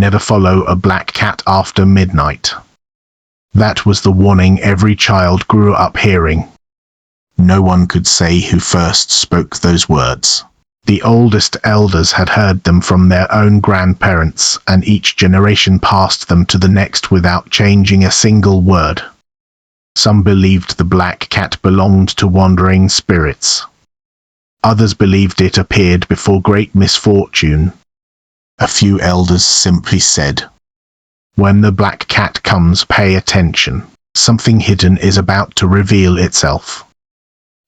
Never follow a black cat after midnight. That was the warning every child grew up hearing. No one could say who first spoke those words. The oldest elders had heard them from their own grandparents, and each generation passed them to the next without changing a single word. Some believed the black cat belonged to wandering spirits. Others believed it appeared before great misfortune. A few elders simply said, "When the black cat comes, pay attention. Something hidden is about to reveal itself."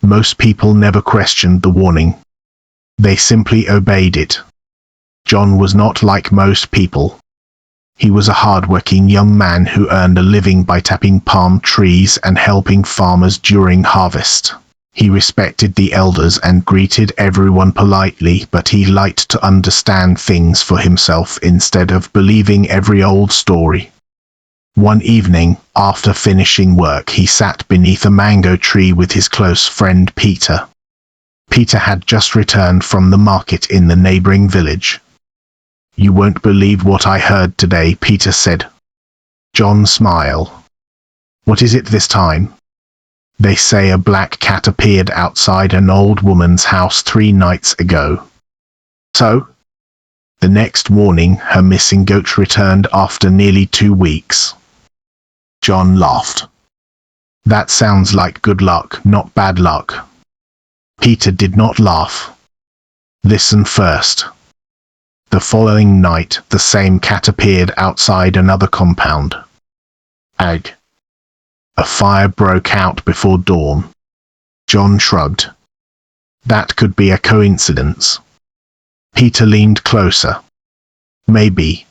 Most people never questioned the warning. They simply obeyed it. John was not like most people. He was a hard-working young man who earned a living by tapping palm trees and helping farmers during harvest. He respected the elders and greeted everyone politely, but he liked to understand things for himself instead of believing every old story. One evening, after finishing work, he sat beneath a mango tree with his close friend Peter. Peter had just returned from the market in the neighboring village. "You won't believe what I heard today," Peter said. John smiled. "What is it this time?" "They say a black cat appeared outside an old woman's house 3 nights ago." "So?" "The next morning, her missing goat returned after nearly 2 weeks." John laughed. "That sounds like good luck, not bad luck." Peter did not laugh. "Listen first. The following night, the same cat appeared outside another compound. Ag. A fire broke out before dawn." John shrugged. "That could be a coincidence." Peter leaned closer. "Maybe.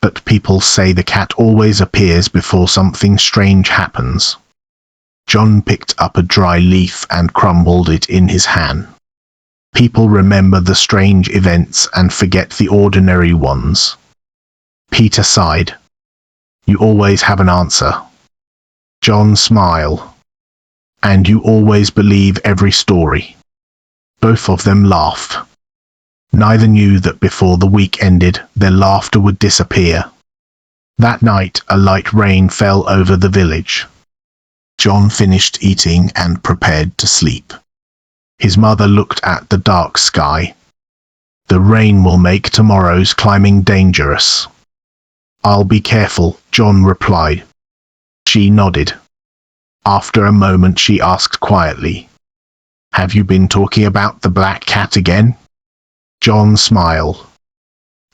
But people say the cat always appears before something strange happens." John picked up a dry leaf and crumbled it in his hand. "People remember the strange events and forget the ordinary ones." Peter sighed. "You always have an answer." John smiled. "And you always believe every story." Both of them laughed. Neither knew that before the week ended, their laughter would disappear. That night, a light rain fell over the village. John finished eating and prepared to sleep. His mother looked at the dark sky. "The rain will make tomorrow's climbing dangerous." "I'll be careful," John replied. She nodded. After a moment she asked quietly, "Have you been talking about the black cat again?" John smiled.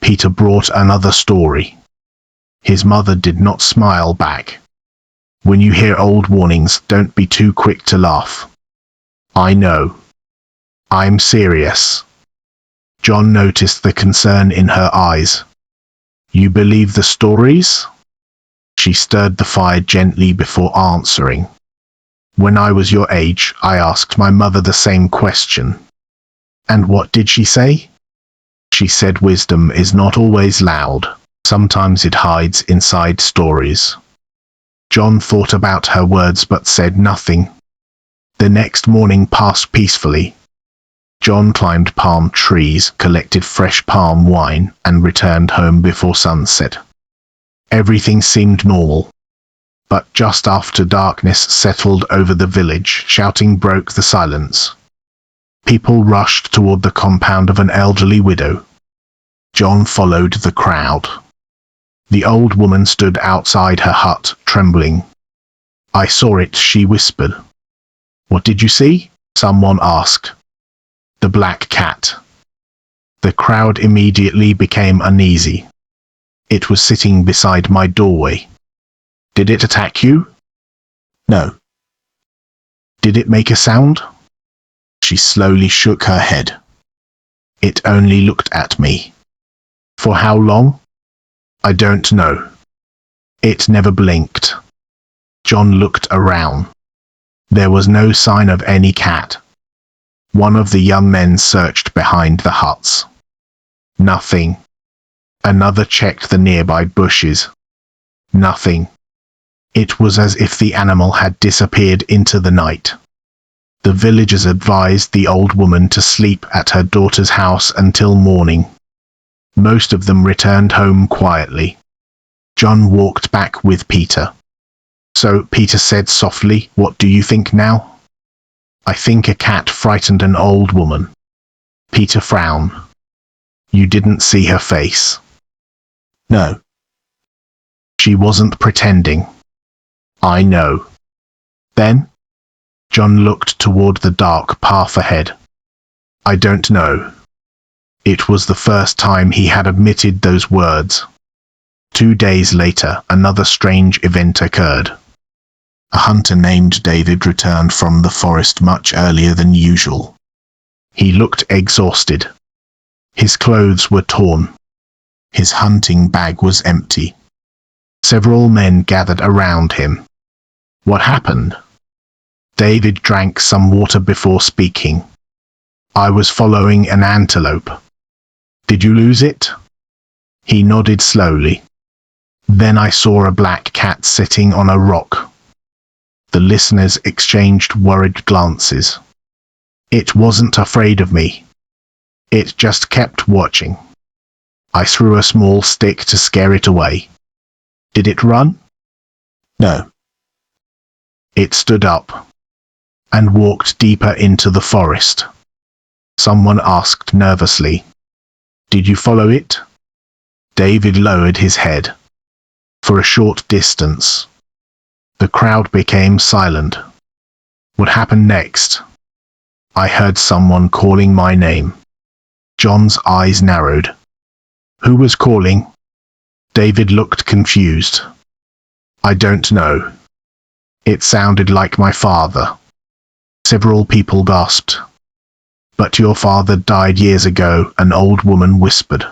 Peter brought another story. His mother did not smile back. "When you hear old warnings, don't be too quick to laugh." "I know. I'm serious." John noticed the concern in her eyes. "You believe the stories?" She stirred the fire gently before answering. "When I was your age, I asked my mother the same question." "And what did she say?" "She said wisdom is not always loud. Sometimes it hides inside stories." John thought about her words but said nothing. The next morning passed peacefully. John climbed palm trees, collected fresh palm wine, and returned home before sunset. Everything seemed normal. But just after darkness settled over the village, shouting broke the silence. People rushed toward the compound of an elderly widow. John followed the crowd. The old woman stood outside her hut, trembling. "I saw it," she whispered. "What did you see?" someone asked. "The black cat." The crowd immediately became uneasy. "It was sitting beside my doorway." "Did it attack you?" "No." "Did it make a sound?" She slowly shook her head. "It only looked at me." "For how long?" "I don't know." "It never blinked." John looked around. There was no sign of any cat. One of the young men searched behind the huts. Nothing. Another checked the nearby bushes. Nothing. It was as if the animal had disappeared into the night. The villagers advised the old woman to sleep at her daughter's house until morning. Most of them returned home quietly. John walked back with Peter. So Peter said softly, "What do you think now?" "I think a cat frightened an old woman." Peter frowned. "You didn't see her face?" "No. She wasn't pretending." "I know." "Then?" John looked toward the dark path ahead. "I don't know." It was the first time he had admitted those words. 2 days later, another strange event occurred. A hunter named David returned from the forest much earlier than usual. He looked exhausted. His clothes were torn. His hunting bag was empty. Several men gathered around him. "What happened?" David drank some water before speaking. "I was following an antelope." "Did you lose it?" He nodded slowly. "Then I saw a black cat sitting on a rock." The listeners exchanged worried glances. "It wasn't afraid of me. It just kept watching. I threw a small stick to scare it away." "Did it run?" "No. It stood up and walked deeper into the forest." Someone asked nervously, "Did you follow it?" David lowered his head. For a short distance. The crowd became silent. "What happened next?" "I heard someone calling my name." John's eyes narrowed. "Who was calling?" David looked confused. "I don't know. It sounded like my father." Several people gasped. "But your father died years ago," an old woman whispered.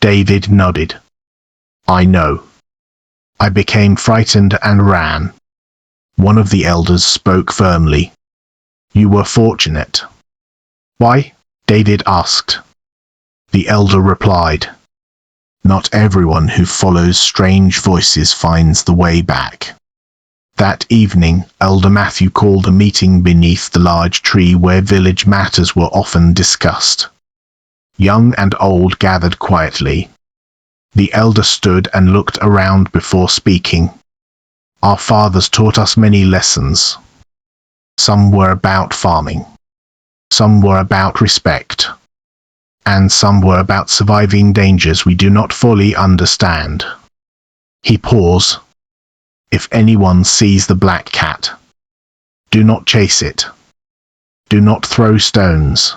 David nodded. "I know. I became frightened and ran." One of the elders spoke firmly. "You were fortunate." "Why?" David asked. The elder replied, "Not everyone who follows strange voices finds the way back." That evening, Elder Matthew called a meeting beneath the large tree where village matters were often discussed. Young and old gathered quietly. The elder stood and looked around before speaking. "Our fathers taught us many lessons. Some were about farming. Some were about respect. And some were about surviving dangers we do not fully understand." He paused. "If anyone sees the black cat, do not chase it. Do not throw stones.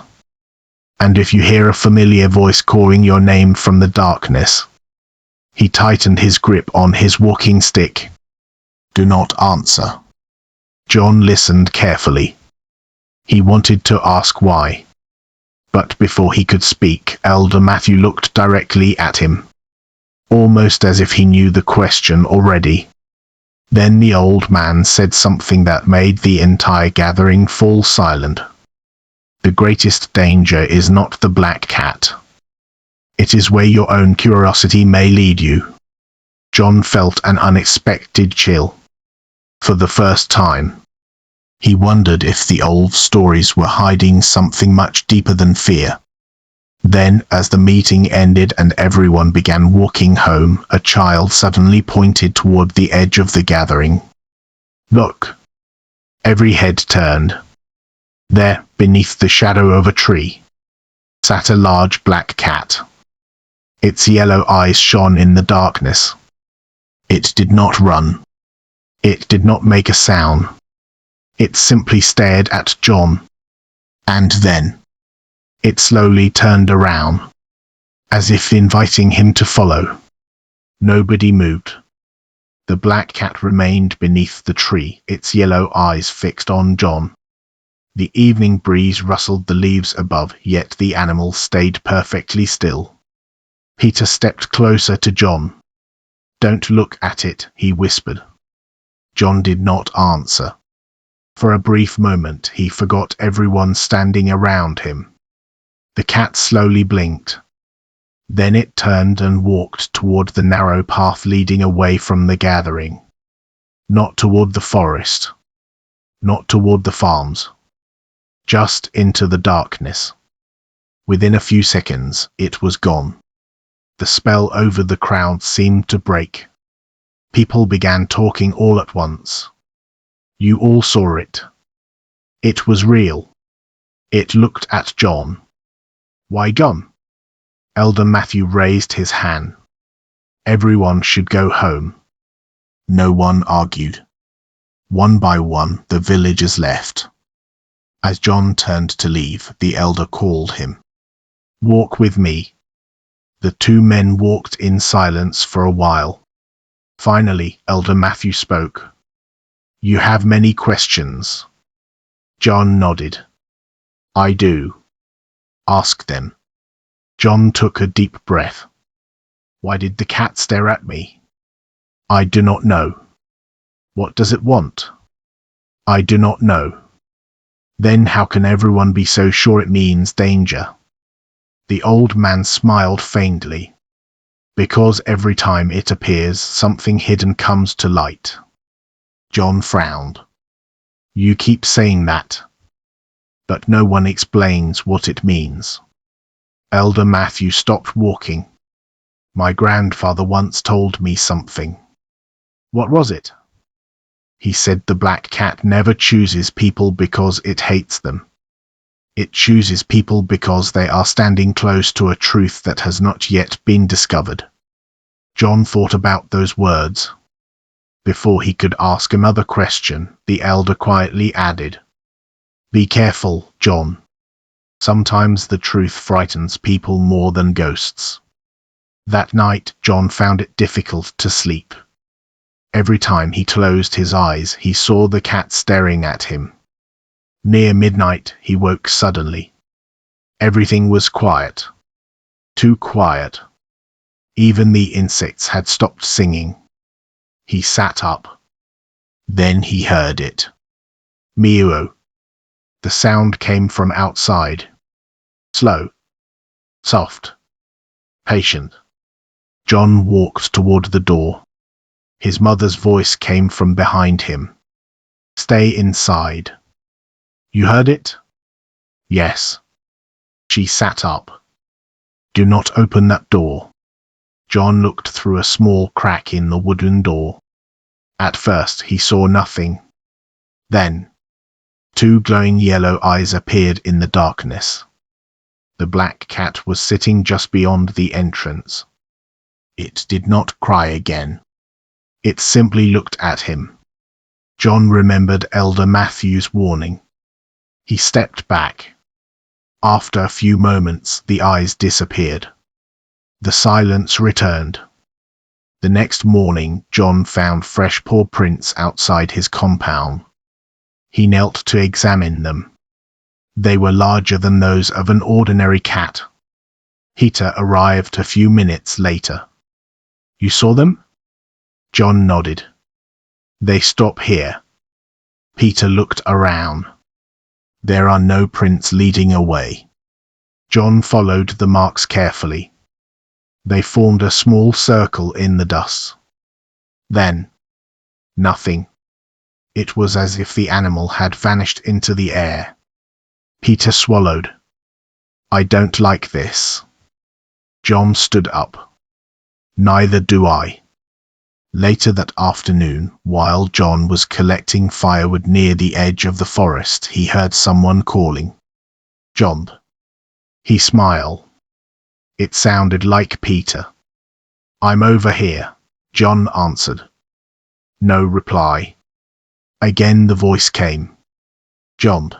And if you hear a familiar voice calling your name from the darkness," he tightened his grip on his walking stick, "do not answer." John listened carefully. He wanted to ask why. But before he could speak, Elder Matthew looked directly at him, almost as if he knew the question already. Then the old man said something that made the entire gathering fall silent. "The greatest danger is not the black cat. It is where your own curiosity may lead you." John felt an unexpected chill. For the first time, he wondered if the old stories were hiding something much deeper than fear. Then, as the meeting ended and everyone began walking home, a child suddenly pointed toward the edge of the gathering. "Look!" Every head turned. There, beneath the shadow of a tree, sat a large black cat. Its yellow eyes shone in the darkness. It did not run. It did not make a sound. It simply stared at John. And then, it slowly turned around, as if inviting him to follow. Nobody moved. The black cat remained beneath the tree, its yellow eyes fixed on John. The evening breeze rustled the leaves above, yet the animal stayed perfectly still. Peter stepped closer to John. "Don't look at it," he whispered. John did not answer. For a brief moment he forgot everyone standing around him. The cat slowly blinked. Then it turned and walked toward the narrow path leading away from the gathering. Not toward the forest. Not toward the farms. Just into the darkness. Within a few seconds, it was gone. The spell over the crowd seemed to break. People began talking all at once. You all saw it. It was real. It looked at John. Why gone? Elder Matthew raised his hand. Everyone should go home. No one argued. One by one, the villagers left. As John turned to leave, the elder called him. Walk with me. The two men walked in silence for a while. Finally, Elder Matthew spoke. You have many questions. John nodded. I do. Ask them. John took a deep breath. Why did the cat stare at me? I do not know. What does it want? I do not know. Then how can everyone be so sure it means danger? The old man smiled faintly. Because every time it appears, something hidden comes to light. John frowned. You keep saying that. But no one explains what it means. Elder Matthew stopped walking. My grandfather once told me something. What was it? He said the black cat never chooses people because it hates them. It chooses people because they are standing close to a truth that has not yet been discovered. John thought about those words. Before he could ask another question, the elder quietly added, Be careful, John. Sometimes the truth frightens people more than ghosts. That night, John found it difficult to sleep. Every time he closed his eyes, he saw the cat staring at him. Near midnight, he woke suddenly. Everything was quiet. Too quiet. Even the insects had stopped singing. He sat up. Then he heard it. Meow. The sound came from outside. Slow. Soft. Patient. John walked toward the door. His mother's voice came from behind him. Stay inside. You heard it? Yes. She sat up. Do not open that door. John looked through a small crack in the wooden door. At first he saw nothing. Then, two glowing yellow eyes appeared in the darkness. The black cat was sitting just beyond the entrance. It did not cry again. It simply looked at him. John remembered Elder Matthew's warning. He stepped back. After a few moments, the eyes disappeared. The silence returned. The next morning, John found fresh paw prints outside his compound. He knelt to examine them. They were larger than those of an ordinary cat. Peter arrived a few minutes later. You saw them? John nodded. They stop here. Peter looked around. There are no prints leading away. John followed the marks carefully. They formed a small circle in the dust. Then, nothing. It was as if the animal had vanished into the air. Peter swallowed. I don't like this. John stood up. Neither do I. Later that afternoon, while John was collecting firewood near the edge of the forest, he heard someone calling. John. He smiled. It sounded like Peter. I'm over here, John answered. No reply. Again the voice came. John.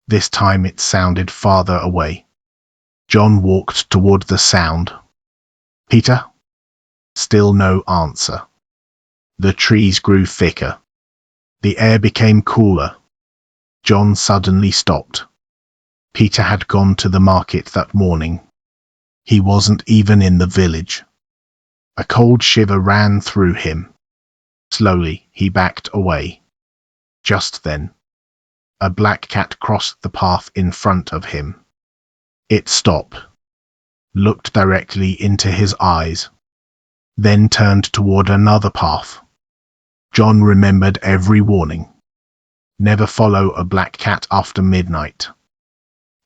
This time it sounded farther away. John walked toward the sound. Peter? Still no answer. The trees grew thicker. The air became cooler. John suddenly stopped. Peter had gone to the market that morning. He wasn't even in the village. A cold shiver ran through him. Slowly, he backed away. Just then, a black cat crossed the path in front of him. It stopped, looked directly into his eyes, then turned toward another path. John remembered every warning. Never follow a black cat after midnight.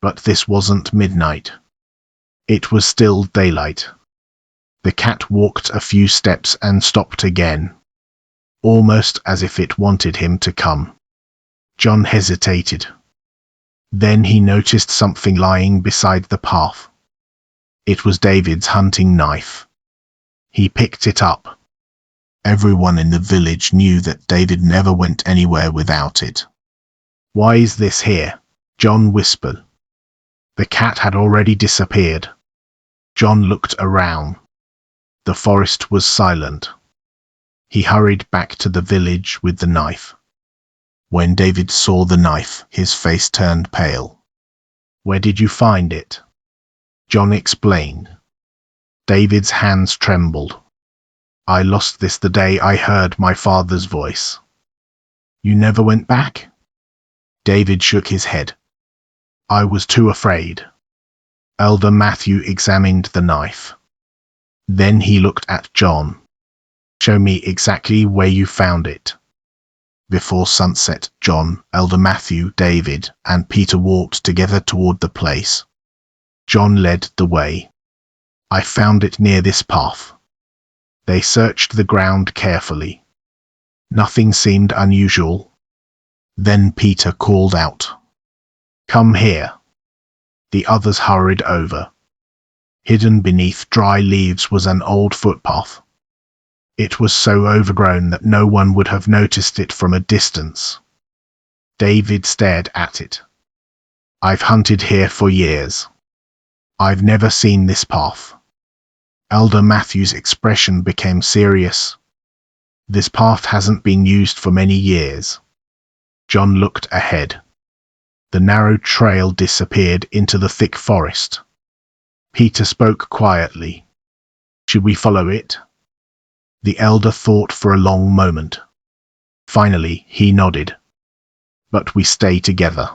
But this wasn't midnight. It was still daylight. The cat walked a few steps and stopped again, almost as if it wanted him to come. John hesitated. Then he noticed something lying beside the path. It was David's hunting knife. He picked it up. Everyone in the village knew that David never went anywhere without it. "Why is this here?" John whispered. The cat had already disappeared. John looked around. The forest was silent. He hurried back to the village with the knife. When David saw the knife, his face turned pale. "Where did you find it?" John explained. David's hands trembled. "I lost this the day I heard my father's voice." "You never went back?" David shook his head. "I was too afraid." Elder Matthew examined the knife. Then he looked at John. "Show me exactly where you found it." Before sunset, John, Elder Matthew, David, and Peter walked together toward the place. John led the way. "I found it near this path." They searched the ground carefully. Nothing seemed unusual. Then Peter called out, "Come here." The others hurried over. Hidden beneath dry leaves was an old footpath. It was so overgrown that no one would have noticed it from a distance. David stared at it. "I've hunted here for years. I've never seen this path." Elder Matthew's expression became serious. "This path hasn't been used for many years." John looked ahead. The narrow trail disappeared into the thick forest. Peter spoke quietly. "Should we follow it?" The elder thought for a long moment. Finally, he nodded. "But we stay together."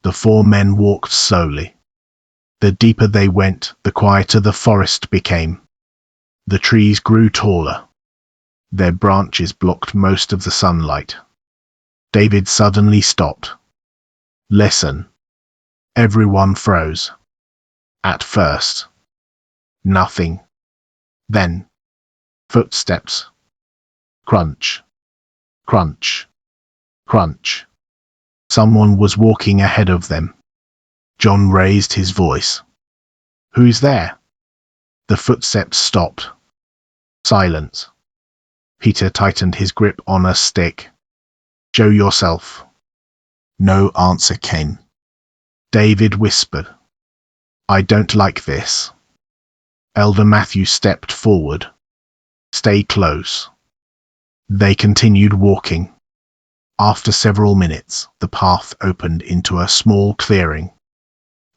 The four men walked slowly. The deeper they went, the quieter the forest became. The trees grew taller. Their branches blocked most of the sunlight. David suddenly stopped. "Listen." Everyone froze. At first, nothing. Then, footsteps. Crunch, crunch, crunch. Someone was walking ahead of them. John raised his voice. "Who's there?" The footsteps stopped. Silence. Peter tightened his grip on a stick. "Show yourself." No answer came. David whispered, "I don't like this." Elder Matthew stepped forward. "Stay close." They continued walking. After several minutes, the path opened into a small clearing.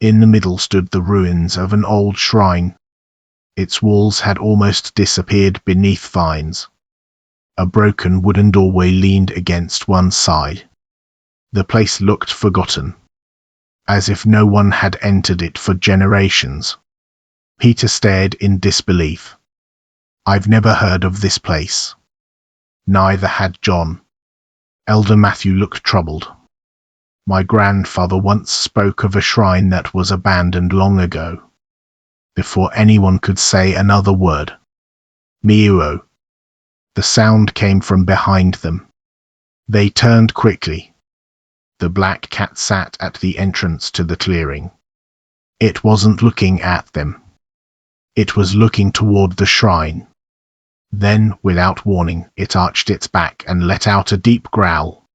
In the middle stood the ruins of an old shrine. Its walls had almost disappeared beneath vines. A broken wooden doorway leaned against one side. The place looked forgotten, as if no one had entered it for generations. Peter stared in disbelief. "I've never heard of this place." Neither had John. Elder Matthew looked troubled. "My grandfather once spoke of a shrine that was abandoned long ago." Before anyone could say another word, "Miuo." The sound came from behind them. They turned quickly. The black cat sat at the entrance to the clearing. It wasn't looking at them. It was looking toward the shrine. Then, without warning, it arched its back and let out a deep growl.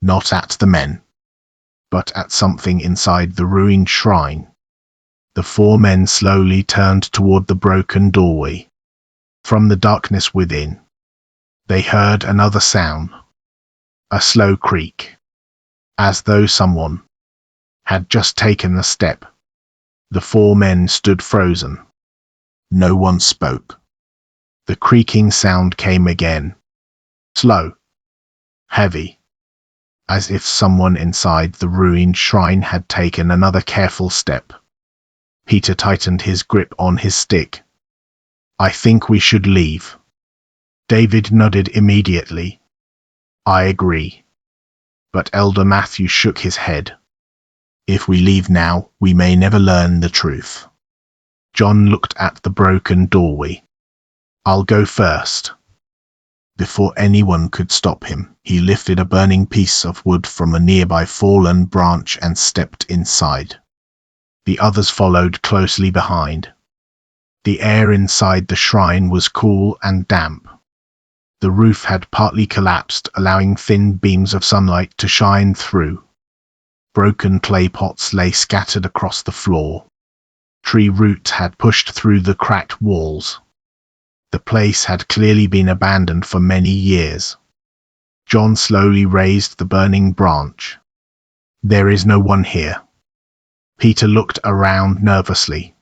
Not at the men, but at something inside the ruined shrine. The four men slowly turned toward the broken doorway. From the darkness within, they heard another sound, a slow creak, as though someone had just taken a step. The four men stood frozen. No one spoke. The creaking sound came again, slow, heavy, as if someone inside the ruined shrine had taken another careful step. Peter tightened his grip on his stick. "I think we should leave." David nodded immediately. "I agree." But Elder Matthew shook his head. "If we leave now, we may never learn the truth." John looked at the broken doorway. "I'll go first." Before anyone could stop him, he lifted a burning piece of wood from a nearby fallen branch and stepped inside. The others followed closely behind. The air inside the shrine was cool and damp. The roof had partly collapsed, allowing thin beams of sunlight to shine through. Broken clay pots lay scattered across the floor. Tree roots had pushed through the cracked walls. The place had clearly been abandoned for many years. John slowly raised the burning branch. "There is no one here." Peter looked around nervously.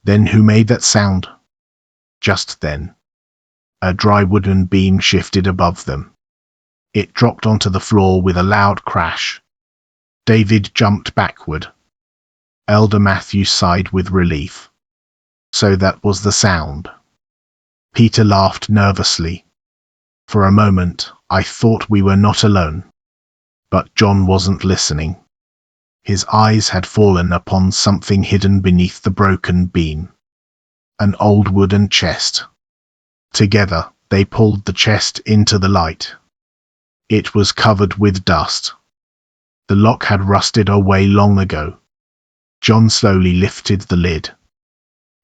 "Then who made that sound?" Just then, a dry wooden beam shifted above them. It dropped onto the floor with a loud crash. David jumped backward. Elder Matthew sighed with relief. "So that was the sound." Peter laughed nervously. "For a moment, I thought we were not alone." But John wasn't listening. His eyes had fallen upon something hidden beneath the broken beam. An old wooden chest. Together, they pulled the chest into the light. It was covered with dust. The lock had rusted away long ago. John slowly lifted the lid.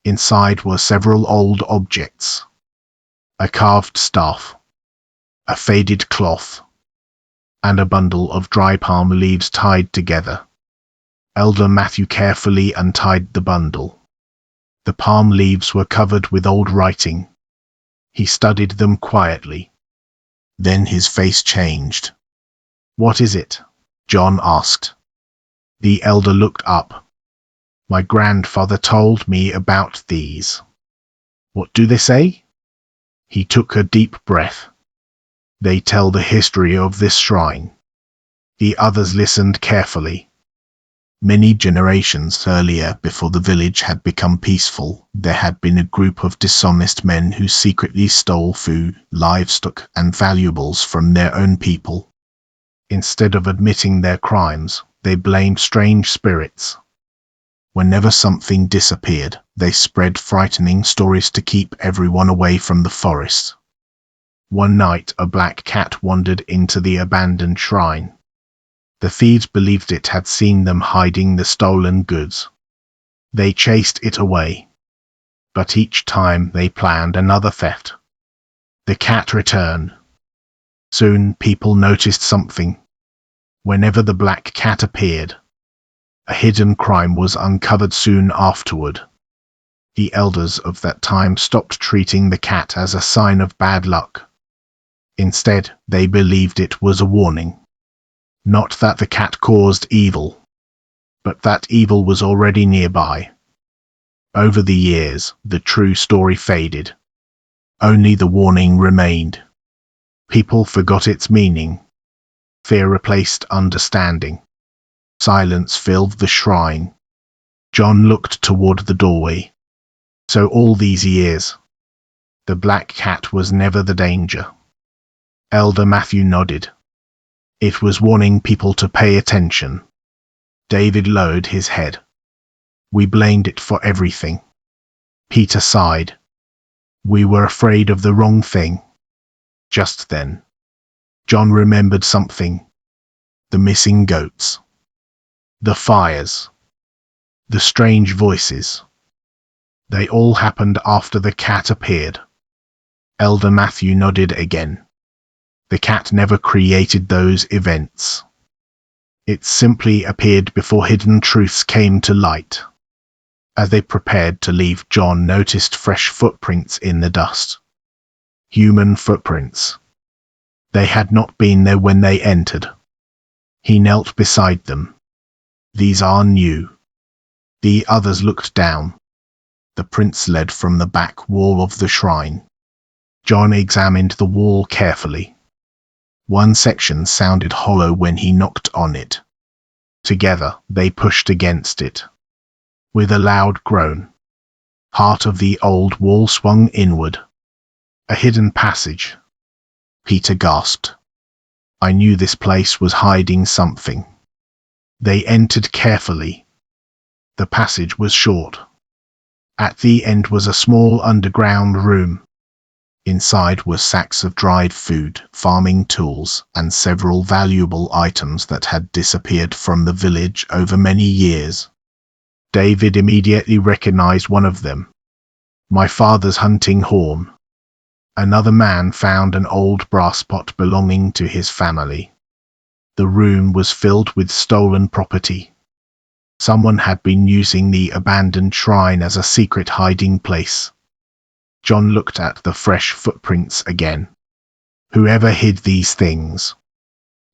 Inside were several old objects. A carved staff, a faded cloth, and a bundle of dry palm leaves tied together. Elder Matthew carefully untied the bundle. The palm leaves were covered with old writing. He studied them quietly. Then his face changed. "What is it?" John asked. The elder looked up. "My grandfather told me about these." "What do they say?" He took a deep breath. "They tell the history of this shrine." The others listened carefully. Many generations earlier, before the village had become peaceful, there had been a group of dishonest men who secretly stole food, livestock, and valuables from their own people. Instead of admitting their crimes, they blamed strange spirits. Whenever something disappeared, they spread frightening stories to keep everyone away from the forest. One night, a black cat wandered into the abandoned shrine. The thieves believed it had seen them hiding the stolen goods. They chased it away. But each time they planned another theft. The cat returned. Soon people noticed something. Whenever the black cat appeared, a hidden crime was uncovered soon afterward. The elders of that time stopped treating the cat as a sign of bad luck. Instead, they believed it was a warning. Not that the cat caused evil, but that evil was already nearby. Over the years, the true story faded. Only the warning remained. People forgot its meaning. Fear replaced understanding. Silence filled the shrine. John looked toward the doorway. So all these years, the black cat was never the danger. Elder Matthew nodded. It was warning people to pay attention. David lowered his head. "We blamed it for everything." Peter sighed. "We were afraid of the wrong thing." Just then, John remembered something. The missing goats. The fires. The strange voices. They all happened after the cat appeared. Elder Matthew nodded again. The cat never created those events. It simply appeared before hidden truths came to light. As they prepared to leave, John noticed fresh footprints in the dust. Human footprints. They had not been there when they entered. He knelt beside them. "These are new." The others looked down. The prints led from the back wall of the shrine. John examined the wall carefully. One section sounded hollow when he knocked on it. Together, they pushed against it. With a loud groan, part of the old wall swung inward. A hidden passage. Peter gasped. I knew this place was hiding something. They entered carefully. The passage was short. At the end was a small underground room. Inside were sacks of dried food, farming tools, and several valuable items that had disappeared from the village over many years. David immediately recognized one of them. My father's hunting horn. Another man found an old brass pot belonging to his family. The room was filled with stolen property. Someone had been using the abandoned shrine as a secret hiding place. John looked at the fresh footprints again. Whoever hid these things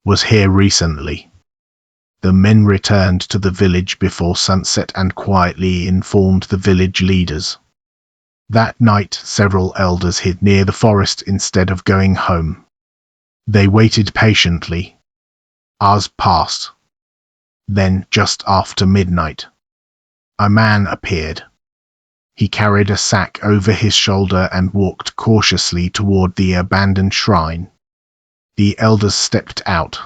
was here recently. The men returned to the village before sunset and quietly informed the village leaders. That night, several elders hid near the forest instead of going home. They waited patiently. Hours passed. Then, just after midnight, a man appeared. He carried a sack over his shoulder and walked cautiously toward the abandoned shrine. The elders stepped out.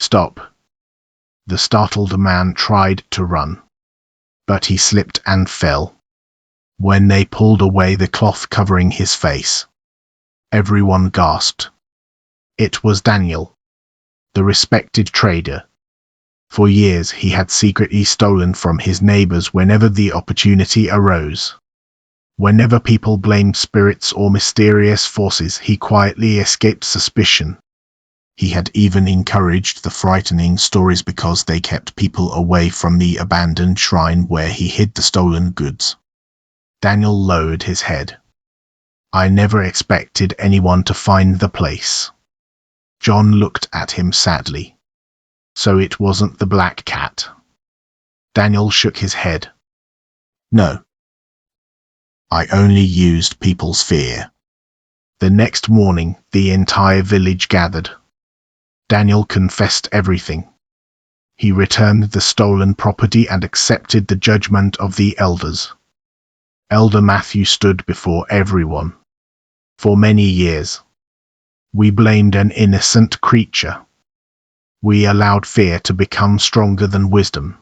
Stop. The startled man tried to run, but he slipped and fell. When they pulled away the cloth covering his face, everyone gasped. It was Daniel, the respected trader. For years he had secretly stolen from his neighbors whenever the opportunity arose. Whenever people blamed spirits or mysterious forces, he quietly escaped suspicion. He had even encouraged the frightening stories because they kept people away from the abandoned shrine where he hid the stolen goods. Daniel lowered his head. I never expected anyone to find the place. John looked at him sadly. So it wasn't the black cat. Daniel shook his head. No. I only used people's fear. The next morning, the entire village gathered. Daniel confessed everything. He returned the stolen property and accepted the judgment of the elders. Elder Matthew stood before everyone. For many years, we blamed an innocent creature. We allowed fear to become stronger than wisdom.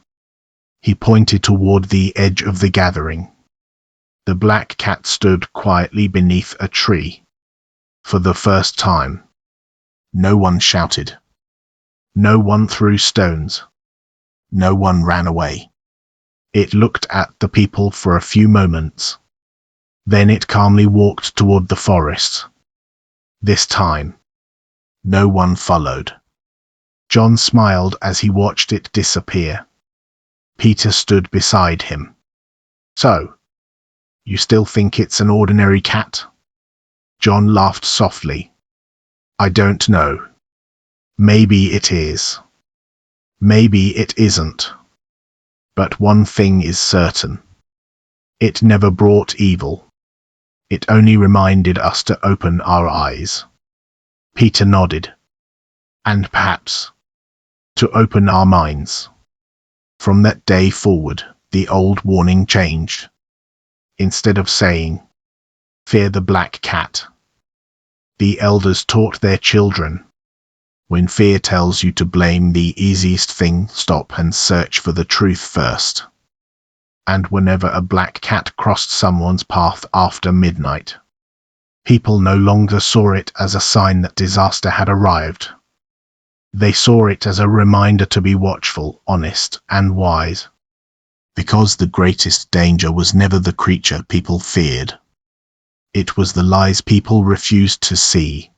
He pointed toward the edge of the gathering. The black cat stood quietly beneath a tree. For the first time, no one shouted. No one threw stones. No one ran away. It looked at the people for a few moments. Then it calmly walked toward the forest. This time, no one followed. John smiled as he watched it disappear. Peter stood beside him. So, you still think it's an ordinary cat? John laughed softly. I don't know. Maybe it is. Maybe it isn't. But one thing is certain. It never brought evil. It only reminded us to open our eyes. Peter nodded. And perhaps, to open our minds. From that day forward, the old warning changed. Instead of saying, "Fear the black cat," the elders taught their children, when fear tells you to blame the easiest thing, stop and search for the truth first. And whenever a black cat crossed someone's path after midnight, people no longer saw it as a sign that disaster had arrived. They saw it as a reminder to be watchful, honest, and wise. Because the greatest danger was never the creature people feared. It was the lies people refused to see.